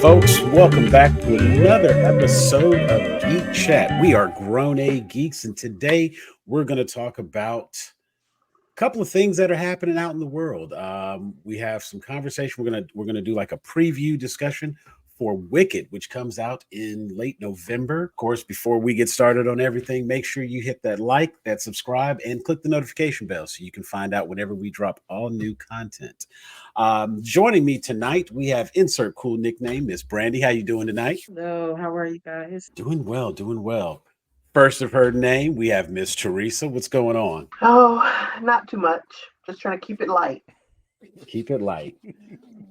folks. Welcome back to another episode of Geek Chat. We are grown A geeks, and today we're going to talk about a couple of things that are happening out in the world. We have some conversation. We're gonna do like a preview discussion for Wicked, which comes out in late November. Of course, before we get started on everything, make sure you hit that like, that subscribe, and click the notification bell so you can find out whenever we drop all new content. Joining me tonight, we have insert cool nickname, Miss Brandy. How you doing tonight? Hello, how are you guys? Doing well, doing well. First of her name, we have Miss Teresa. What's going on? Oh, not too much. Just trying to keep it light. Keep it light.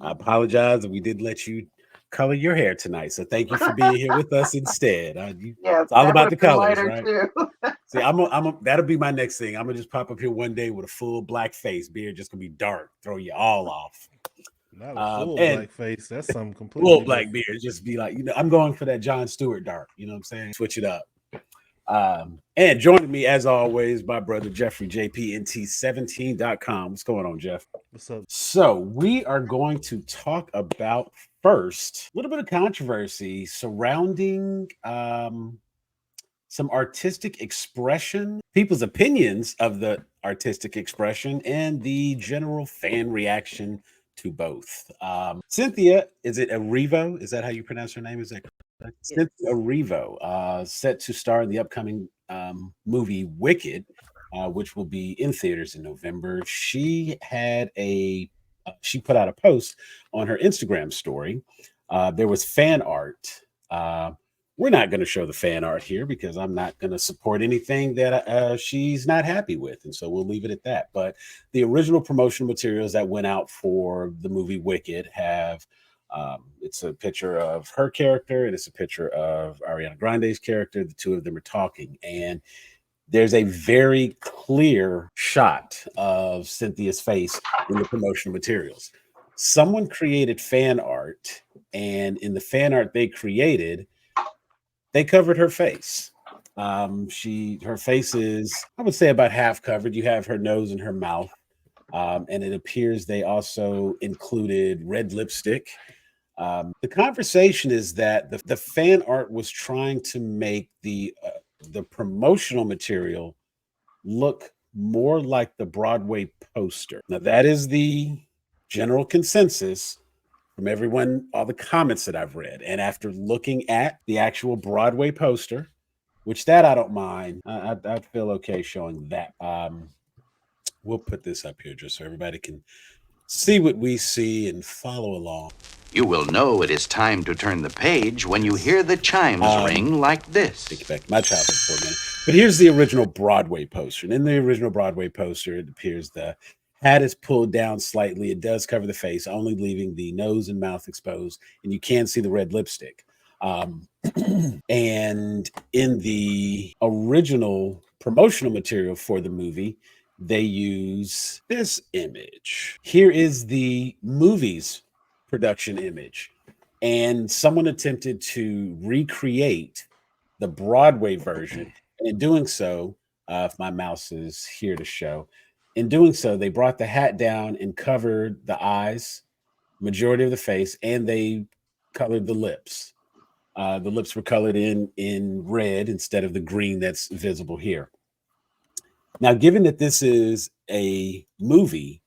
I apologize that we did let you color your hair tonight. So thank you for being here with us instead. Yeah, It's all that would about the have been colors, lighter right? too. See, that'll be my next thing. I'm gonna just pop up here one day with a full black face, beard just gonna be dark, throw you all off. Not a full And black face. That's something full completely black different. beard, just be like, I'm going for that John Stewart dark. You know what I'm saying? Switch it up. And joining me as always, my brother Jeffrey JPNT17.com. What's going on, Jeff? What's up? So we are going to talk about first a little bit of controversy surrounding some artistic expression, people's opinions of the artistic expression, and the general fan reaction to both. Cynthia, is it Erivo? Is that how you pronounce her name? Is that correct? Yes. Cynthia Erivo, set to star in the upcoming movie Wicked, which will be in theaters in November. She put out a post on her Instagram story. There was fan art. We're not going to show the fan art here because I'm not going to support anything that she's not happy with. And so we'll leave it at that. But the original promotional materials that went out for the movie Wicked have it's a picture of her character and it's a picture of Ariana Grande's character. The two of them are talking. And there's a very clear shot of Cynthia's face in the promotional materials. Someone created fan art, and in the fan art they created, they covered her face. Her face is, I would say, about half covered. You have her nose and her mouth, and it appears they also included red lipstick. The conversation is that the fan art was trying to make the promotional material look more like the Broadway poster. Now that is the general consensus from everyone, all the comments that I've read. And after looking at the actual Broadway poster, which that I don't mind, I'd feel okay showing that. We'll put this up here just so everybody can see what we see and follow along. You will know it is time to turn the page when you hear the chimes ring like this. Take it back to my childhood for a minute. But here's the original Broadway poster. And in the original Broadway poster, it appears the hat is pulled down slightly. It does cover the face, only leaving the nose and mouth exposed, and you can see the red lipstick. And in the original promotional material for the movie, they use this image. Here is the movie's production image. And someone attempted to recreate the Broadway version. And in doing so, if my mouse is here to show, in doing so, they brought the hat down and covered the eyes, majority of the face, and they colored the lips. The lips were colored in red instead of the green that's visible here. Now, given that this is a movie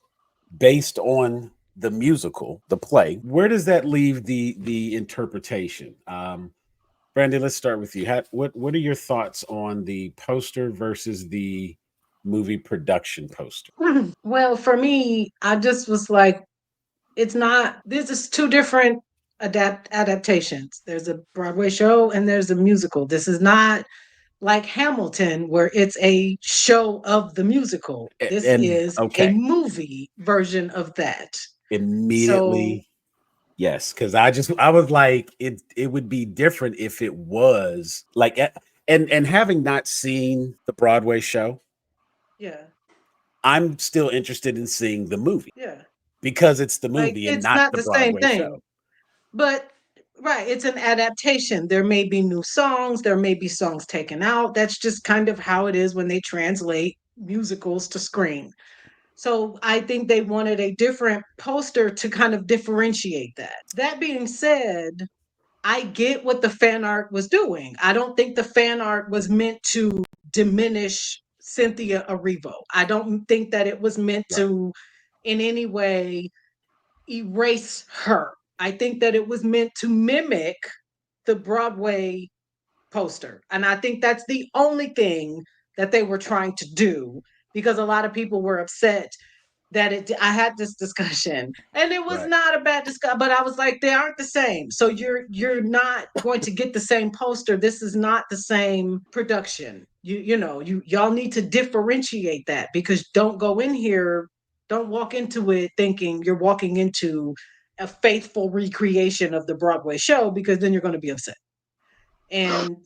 based on the musical, the play, where does that leave the interpretation? Brandy, let's start with you. What are your thoughts on the poster versus the movie production poster? Well, for me, I just was like, it's not, this is two different adaptations. There's a Broadway show and there's a musical. This is not like Hamilton, where it's a show of the musical. This And is a okay, movie version of that. So, immediately, yes, because I was like, it would be different if it was like and having not seen the Broadway show, yeah, I'm still interested in seeing the movie yeah. because it's the Like, movie and it's not not the the same Broadway thing. show. But right, it's an adaptation. There may be new songs, there may be songs taken out. That's just kind of how it is when they translate musicals to screen. So I think they wanted a different poster to kind of differentiate that. That being said, I get what the fan art was doing. I don't think the fan art was meant to diminish Cynthia Erivo. I don't think that it was meant Right. to in any way erase her. I think that it was meant to mimic the Broadway poster. And I think that's the only thing that they were trying to do, because a lot of people were upset that I had this discussion, and it was Right. not a bad discussion, but I was like, they aren't the same. So you're not going to get the same poster. This is not the same production. Y'all need to differentiate that, because don't go in here, don't walk into it thinking you're walking into a faithful recreation of the Broadway show, because then you're going to be upset. And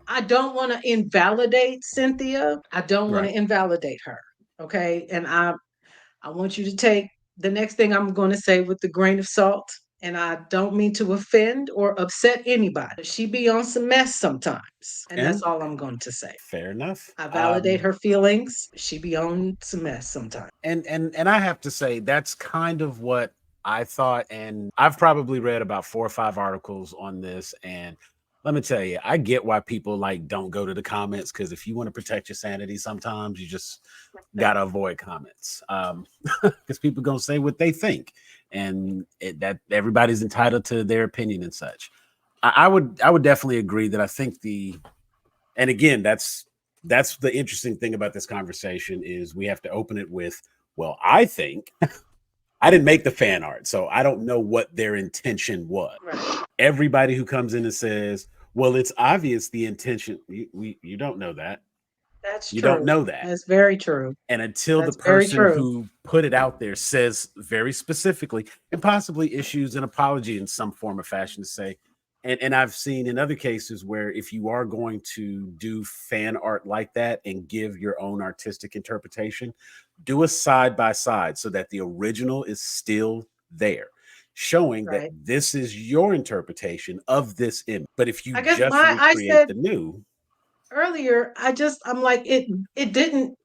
I don't want to invalidate Cynthia. I don't want Right. to invalidate her. Okay. And I want you to take the next thing I'm going to say with a grain of salt. And I don't mean to offend or upset anybody. She be on some mess sometimes. And that's all I'm going to say. Fair enough. I validate her feelings. She be on some mess sometimes. And I have to say that's kind of what I thought. And I've probably read about 4 or 5 articles on this. And let me tell you, I get why people like don't go to the comments, because if you want to protect your sanity, sometimes you just gotta avoid comments, because people gonna say what they think, and that everybody's entitled to their opinion and such. I would definitely agree that I think and again, that's the interesting thing about this conversation is we have to open it with, well, I think. I didn't make the fan art, so I don't know what their intention was. Right. Everybody who comes in and says, well, it's obvious the intention, you don't know that. That's You true. don't know that. That's very true. And until That's the very person true. who put it out there says very specifically, and possibly issues an apology in some form or fashion to say, and I've seen in other cases where if you are going to do fan art like that and give your own artistic interpretation, do a side by side so that the original is still there, showing that Right. this is your interpretation of this image. But if you I guess just I recreate said the new, earlier, I'm like, it didn't,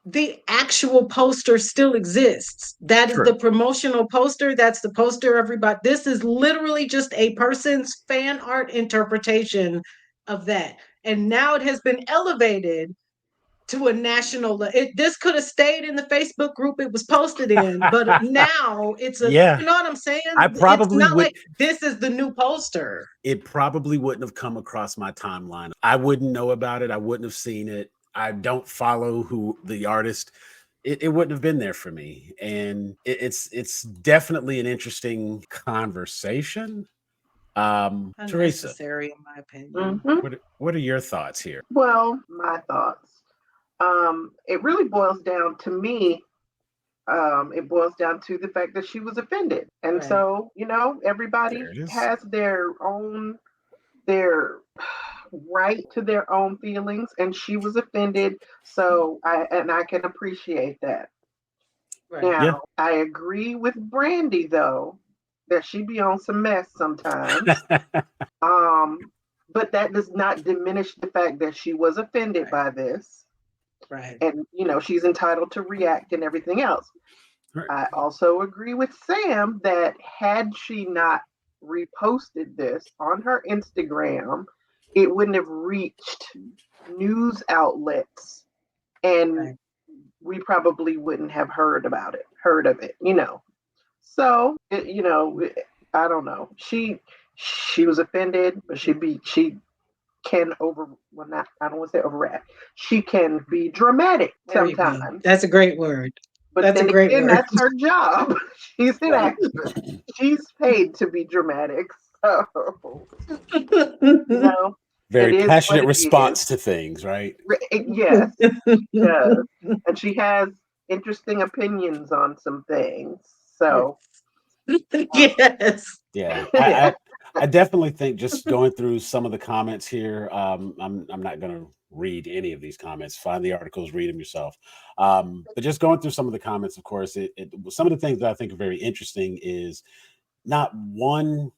the actual poster still exists. That is True. the promotional poster. That's the poster, everybody. This is literally just a person's fan art interpretation of that. And now it has been elevated to a national this could have stayed in the Facebook group it was posted in, but now it's Yeah. you know what I'm saying? I It's probably not would. like this is the new poster. It probably wouldn't have come across my timeline. I wouldn't know about it. I wouldn't have seen it. I don't follow who the artist. It wouldn't have been there for me. And it's definitely an interesting conversation. Teresa, Unnecessary, in my opinion. what are your thoughts here? Well, my thoughts. It really boils down to me. It boils down to the fact that she was offended, and Right. so everybody There it is. has their right to their own feelings, and she was offended. So I can appreciate that. Right. Now, Yeah. I agree with Brandy though that she be on some mess sometimes. But that does not diminish the fact that she was offended Right. by this. Right. And she's entitled to react and everything else. Right. I also agree with Sam that had she not reposted this on her Instagram, it wouldn't have reached news outlets, and Right. we probably wouldn't have heard of it. So I don't know. She was offended, but she can I don't want to say overreact. She can be dramatic There you go. sometimes. That's a great word. But That's a then great again, word. that's her job. She's an actress. She's paid to be dramatic. So, Very it is passionate what it response to things, right? yes, she does. And she has interesting opinions on some things. So, Yes. Yeah. yeah. I definitely think just going through some of the comments here, I'm not going to read any of these comments. Find the articles, read them yourself. But just going through some of the comments, of course, some of the things that I think are very interesting is not one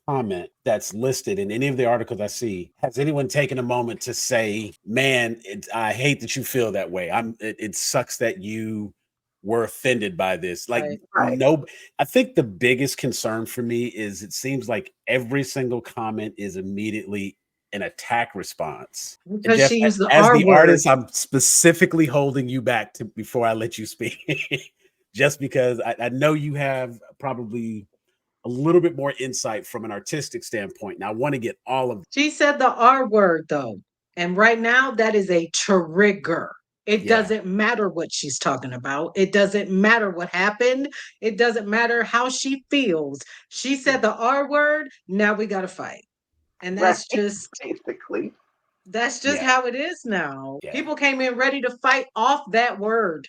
comment that's listed in any of the articles I see has anyone taken a moment to say, man, I hate that you feel that way. It sucks that you were offended by this. Like, Right. Right. no, I think the biggest concern for me is it seems like every single comment is immediately an attack response. And Because Jeff, she used the as R the word. artist, I'm specifically holding you back to before I let you speak, just because I know you have probably a little bit more insight from an artistic standpoint. Now, I want to get all of She said the R word though. And right now that is a trigger. It yeah, doesn't matter what she's talking about. It doesn't matter what happened. It doesn't matter how she feels. She yeah, said the R word. Now we got to fight. And Right. Basically. that's just yeah, how it is now. yeah. People came in ready to fight off that word.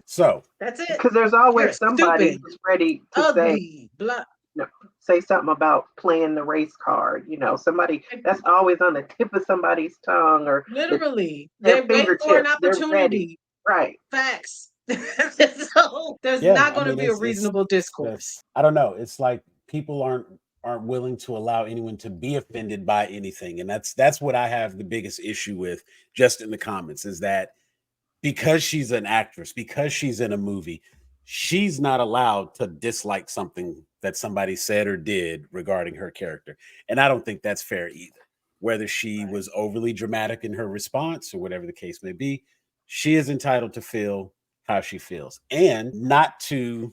So That's it. Because there's You're always somebody stupid, who's ready to say, ugly, blah. you know, say something about playing the race card. Somebody that's always on the tip of somebody's tongue or Literally, their they wait for an fingertips. They're ready. opportunity. Right. Facts. So there's yeah, not I going to mean be a it's reasonable discourse. I don't know. It's like people aren't willing to allow anyone to be offended by anything. And that's what I have the biggest issue with just in the comments is that because she's an actress, because she's in a movie, she's not allowed to dislike something that somebody said or did regarding her character. And I don't think that's fair either. Whether she Right. was overly dramatic in her response or whatever the case may be, she is entitled to feel how she feels and not to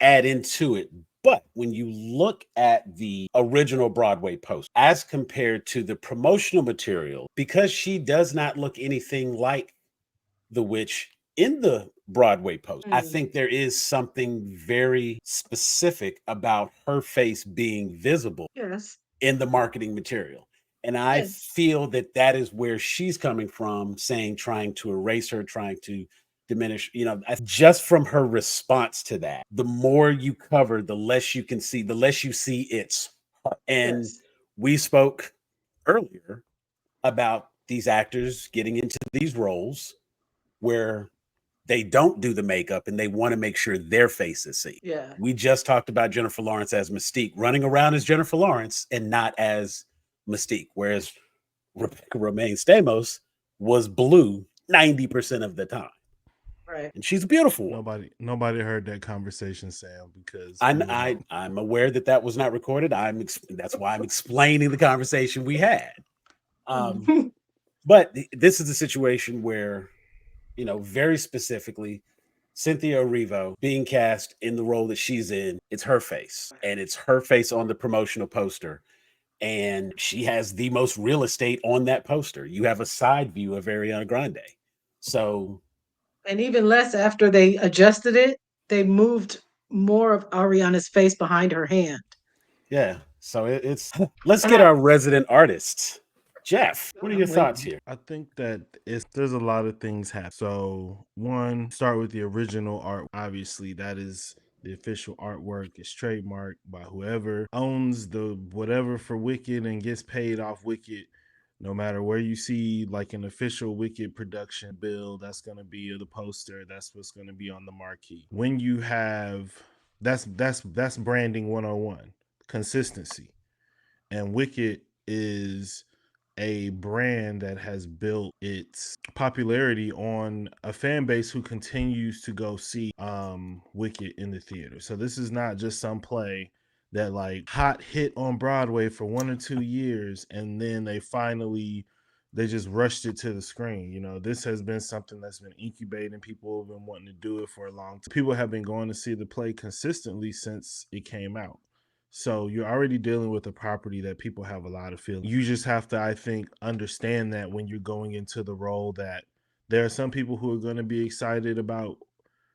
add into it. But when you look at the original Broadway post as compared to the promotional material, because she does not look anything like the witch in the Broadway post, I Mm, think there is something very specific about her face being visible yes. in the marketing material. And I Yes. feel that that is where she's coming from, saying, trying to erase her, trying to diminish, just from her response to that. The more you cover, the less you can see, the less you see it's her. And Yes. we spoke earlier about these actors getting into these roles where they don't do the makeup and they want to make sure their face is seen. Yeah. We just talked about Jennifer Lawrence as Mystique, running around as Jennifer Lawrence and not as Mystique, whereas Rebecca Romaine Stamos was blue 90% of the time. Right. And she's a beautiful woman. Nobody heard that conversation, Sam, because I, I, I'm aware that that was not recorded. That's why I'm explaining the conversation we had. But this is a situation where, very specifically, Cynthia Erivo being cast in the role that she's in, it's her face and it's her face on the promotional poster. And she has the most real estate on that poster. You have a side view of Ariana Grande. So, And even less after they adjusted it, they moved more of Ariana's face behind her hand. yeah. So it's let's And get our resident artist, Jeff. What are your I'm thoughts waiting. here? I think that there's a lot of things happen. So one, start with the original art. Obviously, that is the official artwork. It's trademarked by whoever owns the whatever for Wicked and gets paid off Wicked. No matter where you see like an official Wicked production bill, that's gonna be the poster. That's what's gonna be on the marquee. When you have that's branding 101, consistency. And Wicked is a brand that has built its popularity on a fan base who continues to go see Wicked in the theater. So this is not just some play that like hot hit on Broadway for 1 or 2 years and then they just rushed it to the screen. This has been something that's been incubating. People have been wanting to do it for a long time. People have been going to see the play consistently since it came out. So you're already dealing with a property that people have a lot of feelings. You just have to, I think, understand that when you're going into the role that there are some people who are going to be excited about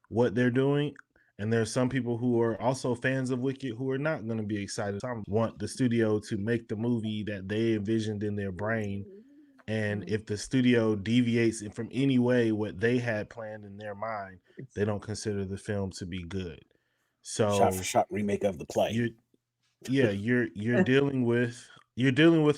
what they're doing. And there are some people who are also fans of Wicked who are not going to be excited. Some want the studio to make the movie that they envisioned in their brain. And if the studio deviates from any way what they had planned in their mind, they don't consider the film to be good. Shot for So shot remake of the play. you're yeah, you're dealing with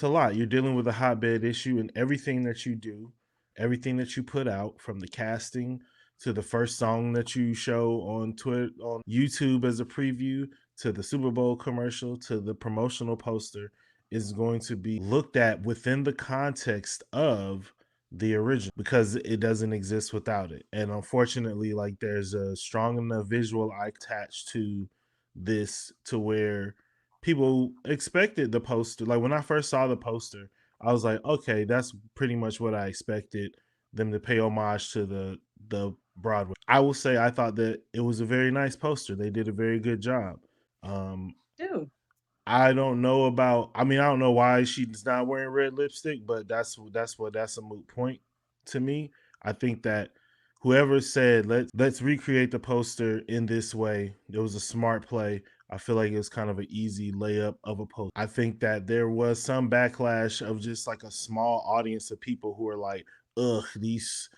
a lot. You're dealing with a hotbed issue in everything that you do, everything that you put out, from the casting to the first song that you show on Twitter, on YouTube as a preview, to the Super Bowl commercial, to the promotional poster, is going to be looked at within the context of the original because it doesn't exist without it. And unfortunately, like there's a strong enough visual attached to this to where people expected the poster. Like when I first saw the poster, I was like, okay, that's pretty much what I expected them to pay homage to the Broadway. I will say I thought that it was a very nice poster. They did a very good job. Um, Dude, I don't know about. I mean, I don't know why she's not wearing red lipstick, but that's a moot point to me. I think that whoever said let's recreate the poster in this way, it was a smart play. I feel like it was kind of an easy layup of a post. I think that there was some backlash of just like a small audience of people who are like, ugh, these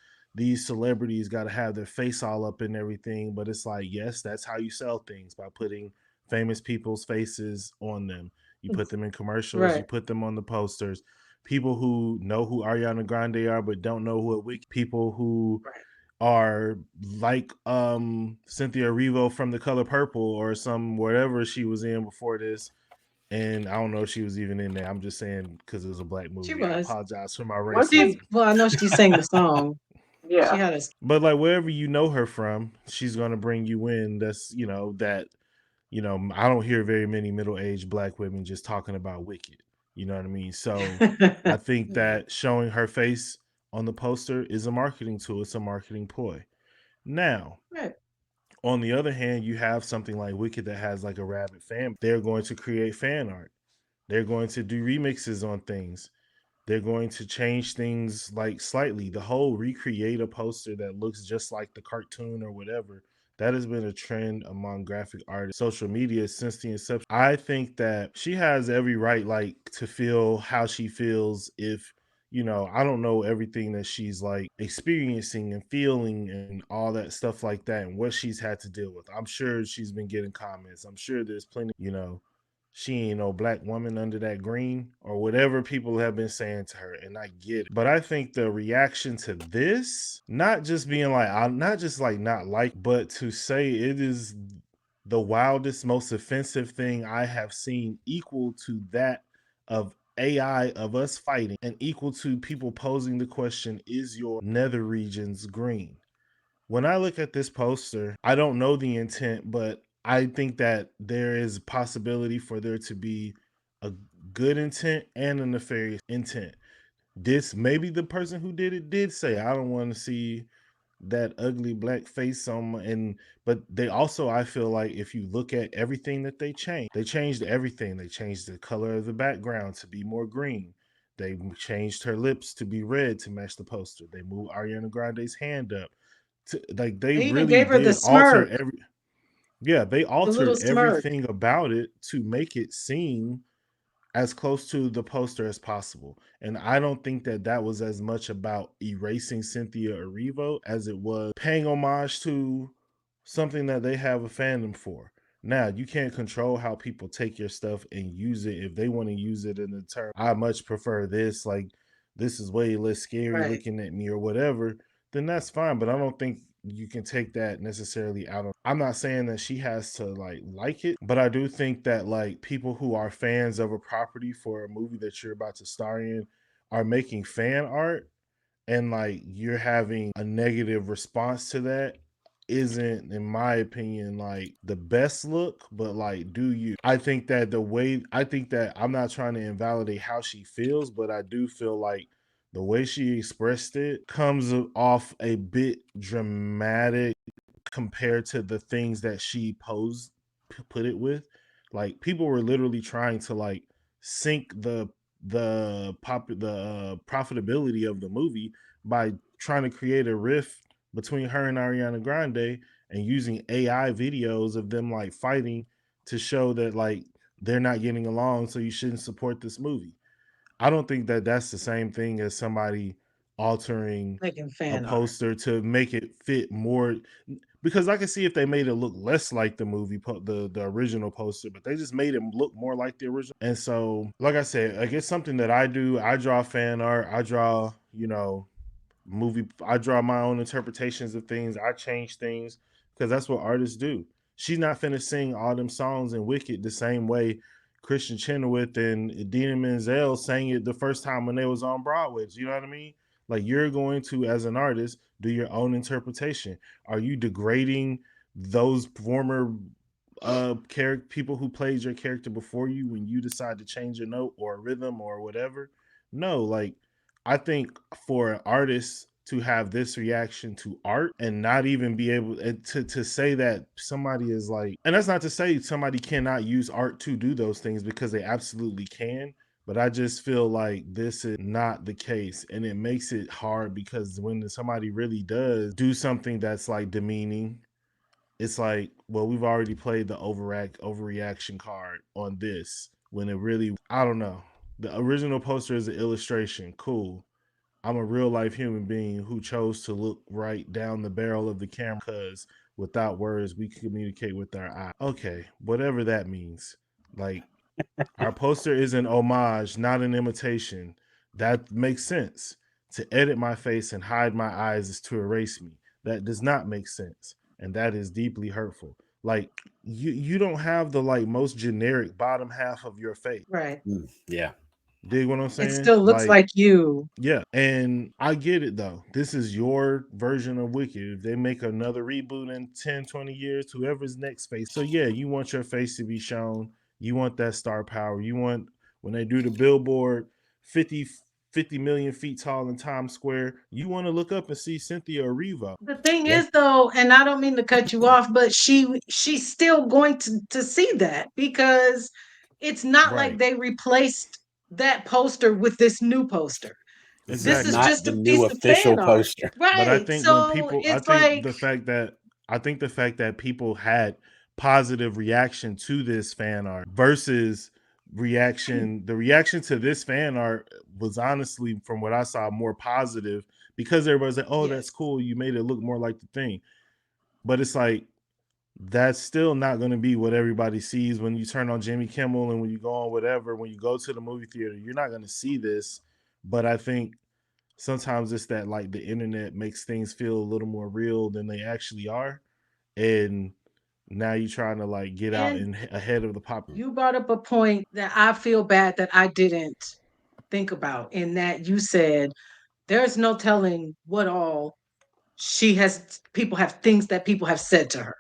celebrities got to have their face all up and everything. But it's like, yes, that's how you sell things by putting famous people's faces on them. You put them in commercials, you right. put them on the posters. People who know who Ariana Grande are but don't know who a week. People who Right. are like Cynthia Erivo from The Color Purple or some whatever she was in before this. And I don't know if she was even in there. I'm just saying because it was a black She movie. I was. apologize for my Was she? racism. Well, I know she sang the song. She Yeah. had a But like wherever you know her from, she's gonna bring you in. That's that I don't hear very many middle-aged black women just talking about Wicked. You know what I mean? So I think right. that showing her face on the poster is a marketing tool. It's a marketing ploy. Now, Right. on the other hand, you have something like Wicked that has like a rabid fan. They're going to create fan art. They're going to do remixes on things. They're going to change things like slightly. The whole recreate a poster that looks just like the cartoon or whatever. That has been a trend among graphic artists, social media since the inception. I think that she has every right, like, to feel how she feels if, I don't know everything that she's like experiencing and feeling and all that stuff like that and what she's had to deal with. I'm sure she's been getting comments. I'm sure there's plenty, she ain't no black woman under that green or whatever people have been saying to her, and I get it. But I think the reaction to this, not just being like, I'm not just like not like, but to say it is the wildest, most offensive thing I have seen, equal to that of AI of us fighting, and equal to people posing the question, is your nether regions green? When I look at this poster, I don't know the intent, but I think that there is possibility for there to be a good intent and a nefarious intent. This maybe the person who did it did say, I don't want to see that ugly black face on my, and but they also, I feel like if you look at everything that they changed everything. They changed the color of the background to be more green. They changed her lips to be red to match the poster. They moved Ariana Grande's hand up to, like, they They even really gave her the did alter smirk, every, yeah, they the little altered smirk. everything about it to make it seem as close to the poster as possible. And I don't think that that was as much about erasing Cynthia Erivo as it was paying homage to something that they have a fandom for. Now, you can't control how people take your stuff and use it. If they want to use it in the term, I much prefer this, like, this is way less scary Right. looking at me or whatever, then that's fine. But I don't think you can take that necessarily out of. I'm not saying that she has to like it, but I do think that like people who are fans of a property for a movie that you're about to star in are making fan art, and like you're having a negative response to that isn't, in my opinion, like the best look. But like, do you, I think that I'm not trying to invalidate how she feels, but I do feel like the way she expressed it comes off a bit dramatic compared to the things that she put it with. Like people were literally trying to like sink the profitability of the movie by trying to create a rift between her and Ariana Grande and using AI videos of them like fighting to show that like they're not getting along, so you shouldn't support this movie. I don't think that that's the same thing as somebody altering Making a fan art. poster to make it fit more, because I can see if they made it look less like the movie the original poster, but they just made it look more like the original. And so, like I said, like it's something that I do. I draw fan art. I draw, movie. I draw my own interpretations of things. I change things because that's what artists do. She's not finna sing all them songs in Wicked the same way Christian Chenoweth and Idina Menzel sang it the first time when they was on Broadway. You know what I mean? Like, you're going to, as an artist, do your own interpretation. Are you degrading those former people who played your character before you when you decide to change a note or a rhythm or whatever? No, like, I think for an artist to have this reaction to art and not even be able to say that somebody is like, and that's not to say somebody cannot use art to do those things, because they absolutely can, but I just feel like this is not the case, and it makes it hard because when somebody really does do something that's like demeaning, it's like, well, we've already played the overreaction card on this, when it really, I don't know. The original poster is an illustration, cool. I'm a real life human being who chose to look right down the barrel of the camera because without words we communicate with our eyes. Okay, whatever that means. Like, our poster is an homage, not an imitation. That makes sense. To edit my face and hide my eyes is to erase me. That does not make sense. And that is deeply hurtful. Like, you don't have the like most generic bottom half of your face. Right. Yeah. Dig what I'm It saying? still looks Like, like you. yeah, and I get it though. This is your version of Wicked. If they make another reboot in 10, 20 years, whoever's next face. So yeah, you want your face to be shown. You want that star power. You want, when they do the billboard 50 million feet tall in Times Square, you want to look up and see Cynthia Erivo. The thing Yeah. is though, and I don't mean to cut you off, but she's still going to see that, because it's not like Right. they replaced that poster with this new poster. This is This is Exactly. not just the a new piece of official fan art. poster. But I Right. think when So people, it's like, I think the fact that people had positive reaction to this fan art versus the reaction to this fan art was honestly, from what I saw, more positive, because everybody's like, oh, that's yes. cool. You made it look more like the thing. But it's like, that's still not going to be what everybody sees when you turn on Jimmy Kimmel and when you go on whatever, when you go to the movie theater, you're not going to see this. But I think sometimes it's that like the internet makes things feel a little more real than they actually are, and now you're trying to like get out And and ahead of the pop. you brought up a point that I feel bad that I didn't think about, in that you said there's no telling what all she has, people have, things that people have said to her.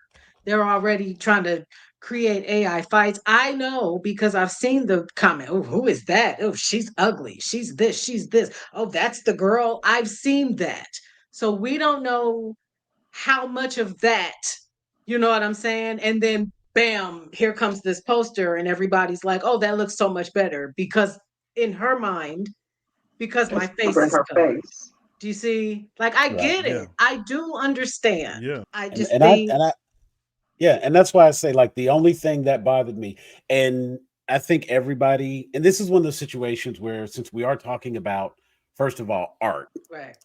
They're already trying to create AI fights. I know because I've seen the comment. Oh, who is that? Oh, she's ugly. She's this. She's this. Oh, that's the girl. I've seen that. So we don't know how much of that, you know what I'm saying? And then bam, here comes this poster, and everybody's like, oh, that looks so much better, because in her mind, because my It's face covering is her covered. face. Do you see? Like, I Right. get Yeah, it. I do understand. yeah, I And just and I think, and I yeah, and that's why I say like the only thing that bothered me, and I think everybody, and this is one of those situations where since we are talking about, first of all, art, right,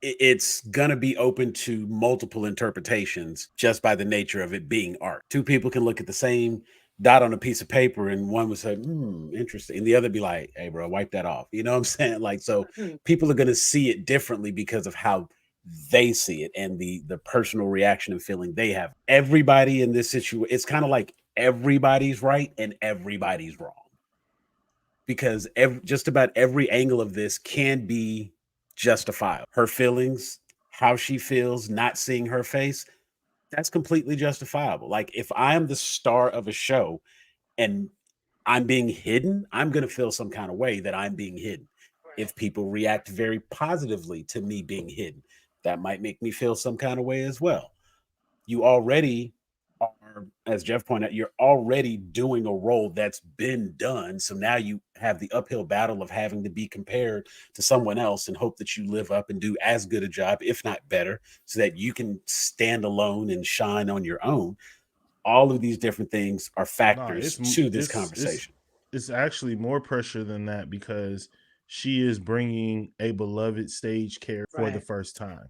it's gonna be open to multiple interpretations just by the nature of it being art. Two people can look at the same dot on a piece of paper, and one would say, "Hmm, interesting," and the other be like, "Hey, bro, wipe that off." You know what I'm saying? Like, so mm, people are gonna see it differently because of how they see it and the personal reaction and feeling they have. Everybody in this situation, it's kind of like everybody's right and everybody's wrong because just about every angle of this can be justifiable. Her feelings, how she feels, not seeing her face, that's completely justifiable. Like if I am the star of a show and I'm being hidden, I'm going to feel some kind of way that I'm being hidden. right. If people react very positively to me being hidden, that might make me feel some kind of way as well. You already are, as Jeff pointed out, you're already doing a role that's been done. So now you have the uphill battle of having to be compared to someone else and hope that you live up and do as good a job, if not better, so that you can stand alone and shine on your own. All of these different things are no, factors to this it's conversation. it's actually more pressure than that, because she is bringing a beloved stage character for the Right. first time.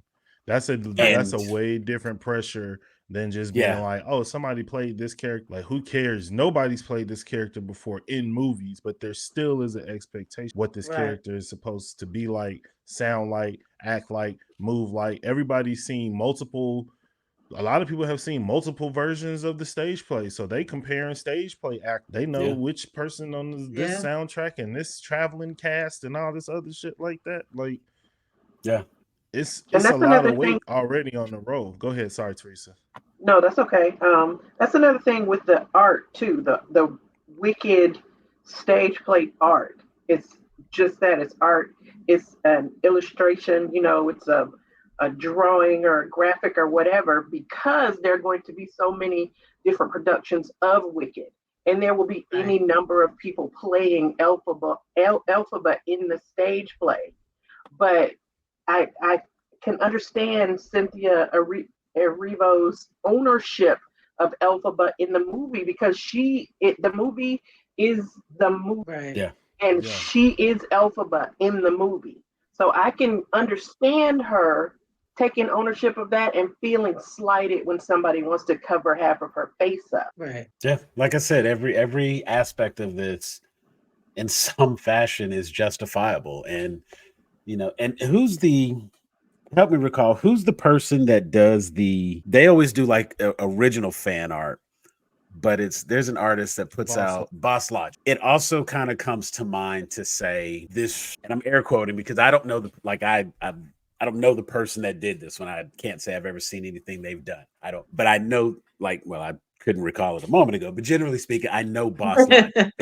That's Right. And a way different pressure than just being yeah, like, oh, somebody played this character. Like, who cares? Nobody's played this character before in movies, but there still is an expectation what this Right. character is supposed to be like, sound like, act like, move like. Everybody's seen multiple, a lot of people have seen multiple versions of the stage play, so they comparing stage play act. They know yeah, which person on this Yeah. soundtrack and this traveling cast and all this other shit like that. Like, Yeah. It's And a that's lot another of thing. weight already on the roll. Go ahead. Sorry, Teresa. No, that's okay. That's another thing with the art too. The wicked stage play art. It's just that it's art. It's an illustration. It's a drawing or a graphic or whatever. Because there are going to be so many different productions of Wicked, and there will be Right. any number of people playing Elphaba in the stage play. But I can understand Cynthia Erivo's ownership of Elphaba in the movie because the movie is the movie, Right. Yeah. and Yeah. she is Elphaba in the movie. So I can understand her taking ownership of that and feeling slighted when somebody wants to cover half of her face up. Right. Yeah. Like I said, every aspect of this in some fashion is justifiable. And and help me recall, who's the person that does they always do like original fan art, but there's an artist that puts Boss. out Boss Logic. It also kind of comes to mind to say this, and I'm air quoting because I don't know I don't know the person that did this one. I can't say I've ever seen anything they've done. I don't, but I know, like, well, I couldn't recall it a moment ago, but generally speaking, I know Boss Logic.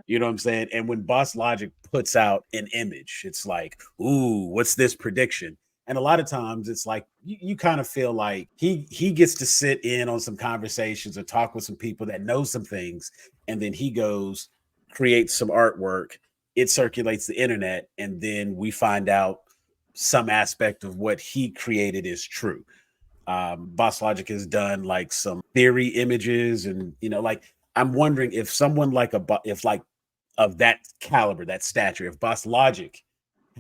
You know what I'm saying? And when Boss Logic puts out an image, it's like, ooh, what's this prediction? And a lot of times it's like you kind of feel like he gets to sit in on some conversations or talk with some people that know some things, and then he goes, creates some artwork, it circulates the internet, and then we find out some aspect of what he created is true. Boss Logic has done like some theory images, and like I'm wondering if someone like if like of that caliber, that stature, if Boss Logic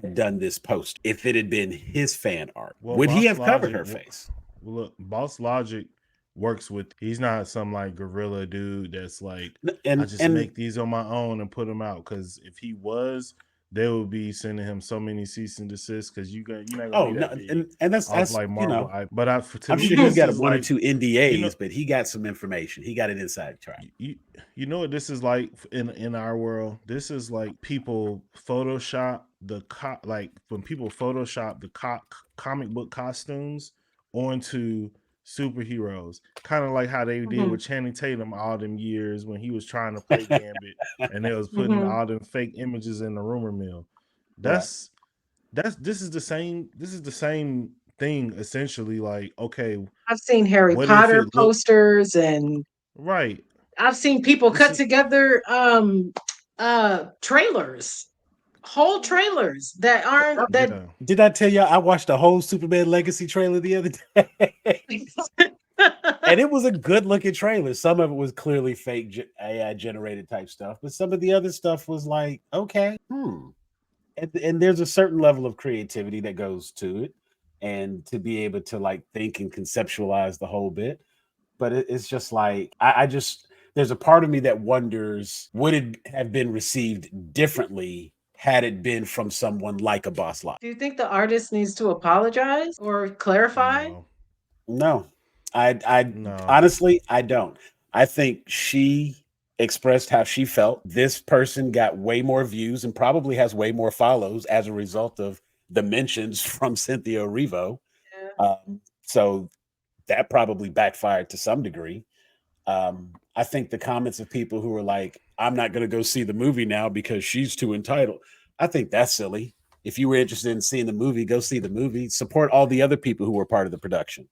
had done this post, if it had been his fan art, Well, would he Boss have covered Logic. her face? Well, look, Boss Logic works with. He's not some like gorilla dude that's like, I just And make these on my own and put them out. Because if he was, they would be sending him so many cease and desist. Because you're not gonna oh be no, that big and off that's like Marvel. But to I'm me, sure he's this got is one or like, two you know, NDAs, but he got some information. He got an inside track. you know what this is like in our world. This is like people Photoshop like when people Photoshop the comic book costumes onto superheroes, kind of like how they did Mhm. with Channing Tatum all them years when he was trying to play Gambit, and they was putting Mhm. all them fake images in the rumor mill. Right. This is the same. This is the same thing essentially. Like, okay, I've seen Harry what if Potter it looked posters, and right? I've seen people This cut is together trailers, whole trailers that aren't that. yeah. Did I tell y'all I watched the whole Superman Legacy trailer the other day? And it was a good looking trailer. Some of it was clearly fake AI generated type stuff, but some of the other stuff was like, okay, and there's a certain level of creativity that goes to it, and to be able to like think and conceptualize the whole bit. But it's just like I just there's a part of me that wonders, would it have been received differently had it been from someone like a Boss Lot? Do you think the artist needs to apologize or clarify? No, No, I no. honestly I don't. I think she expressed how she felt. This person got way more views and probably has way more follows as a result of the mentions from Cynthia Erivo. Yeah. So that probably backfired to some degree. I think the comments of people who were like, I'm not going to go see the movie now because she's too entitled. I think that's silly. If you were interested in seeing the movie, go see the movie. Support all the other people who were part of the production.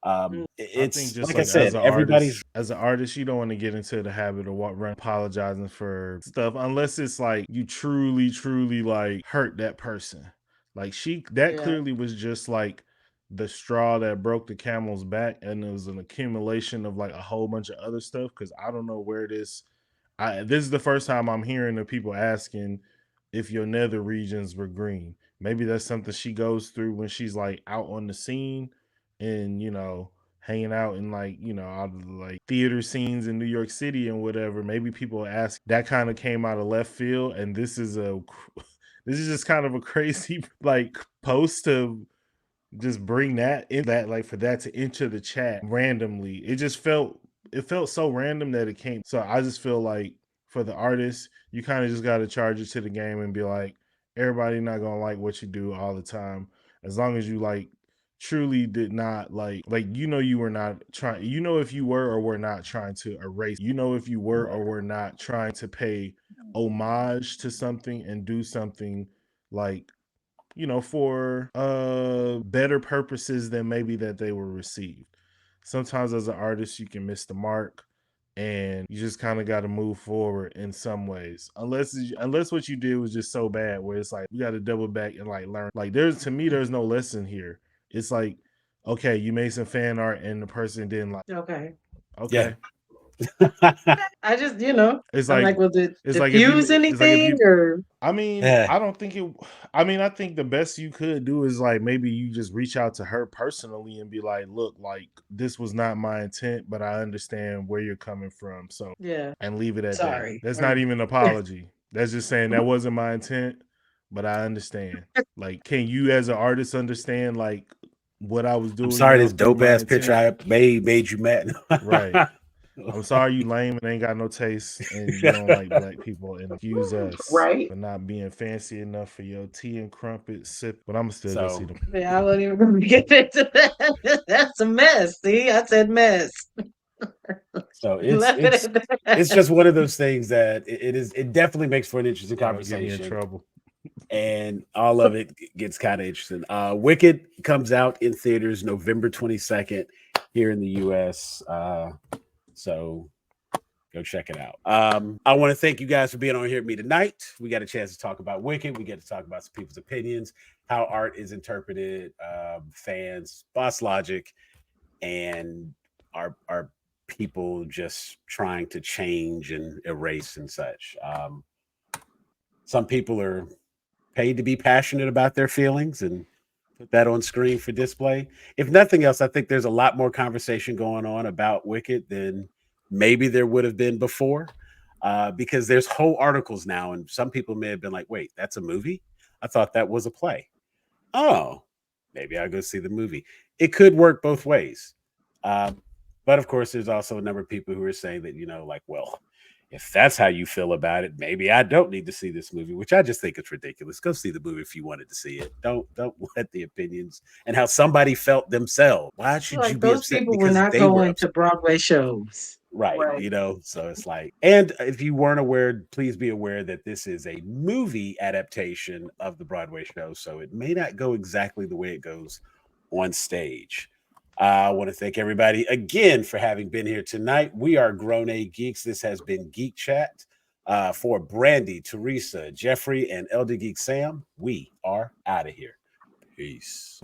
Mm. I think It's just like I like said, everybody's as an artist, you don't want to get into the habit of run apologizing for stuff unless it's like you truly, truly like hurt that person. Like that Yeah. clearly was just like the straw that broke the camel's back, and it was an accumulation of like a whole bunch of other stuff. Because I don't know where this is the first time I'm hearing of people asking if your nether regions were green. Maybe that's something she goes through when she's like out on the scene and hanging out in like all the like theater scenes in New York City and whatever. Maybe people ask that kind of came out of left field, and this is this is just kind of a crazy like post to just bring that in, that like for that to enter the chat randomly. It felt so random that it came. So I just feel like for the artist, you kind of just got to charge it to the game and be like, Everybody not gonna like what you do all the time. As long as you like truly did not like you were not trying, if you were or were not trying to erase, if you were or were not trying to pay homage to something and do something like for better purposes than maybe that they were received. Sometimes as an artist you can miss the mark, and you just kind of got to move forward in some ways, unless what you did was just so bad where it's like you got to double back and like learn. Like there's no lesson here. It's like, okay, you made some fan art and the person didn't like, Okay. okay. I just, It's I'm like like, will it it's like if diffuse you it's like if anything you or? I mean, Yeah. I don't think it. I mean, I think the best you could do is like maybe you just reach out to her personally and be like, "Look, like this was not my intent, but I understand where you're coming from." So, Yeah. and leave it at that. Sorry. That's Or- not even an apology. That's just saying that wasn't my intent, but I understand. Like, can you as an artist understand like what I was I'm doing sorry now this through dope my ass picture intent? I made you mad. Right. I'm sorry you lame and ain't got no taste and you don't like black people and accuse us Right. for not being fancy enough for your tea and crumpet sip. But I'm still gonna see So them. Yeah, I wasn't even going to get into that. That's a mess. See, I said mess. so Left it at that. it's just one of those things that it definitely makes for an interesting Don't get me in conversation, trouble. and all of it gets kind of interesting. Wicked comes out in theaters November 22nd here in the US. So go check it out. I want to thank you guys for being on here with me tonight. We got a chance to talk about Wicked. We get to talk about some people's opinions, how art is interpreted, fans, Boss Logic, and our people just trying to change and erase and such. Some people are paid to be passionate about their feelings and put that on screen for display. If nothing else, I think there's a lot more conversation going on about Wicked than maybe there would have been before, because there's whole articles now, and some people may have been like, "Wait, that's a movie? I thought that was a play." Oh, maybe I'll go see the movie. It could work both ways. But of course, there's also a number of people who are saying that, like, well, if that's how you feel about it, maybe I don't need to see this movie, which I just think it's ridiculous. Go see the movie if you wanted to see it. Don't let the opinions and how somebody felt themselves. Why should you Like be those upset people were because not they were going upset? to Broadway shows. Right. Right. So it's like, and if you weren't aware, please be aware that this is a movie adaptation of the Broadway show. So it may not go exactly the way it goes on stage. I want to thank everybody again for having been here tonight. We are Grown A Geeks. This has been Geek Chat. For Brandy, Teresa, Jeffrey, and Elder Geek Sam, we are out of here. Peace.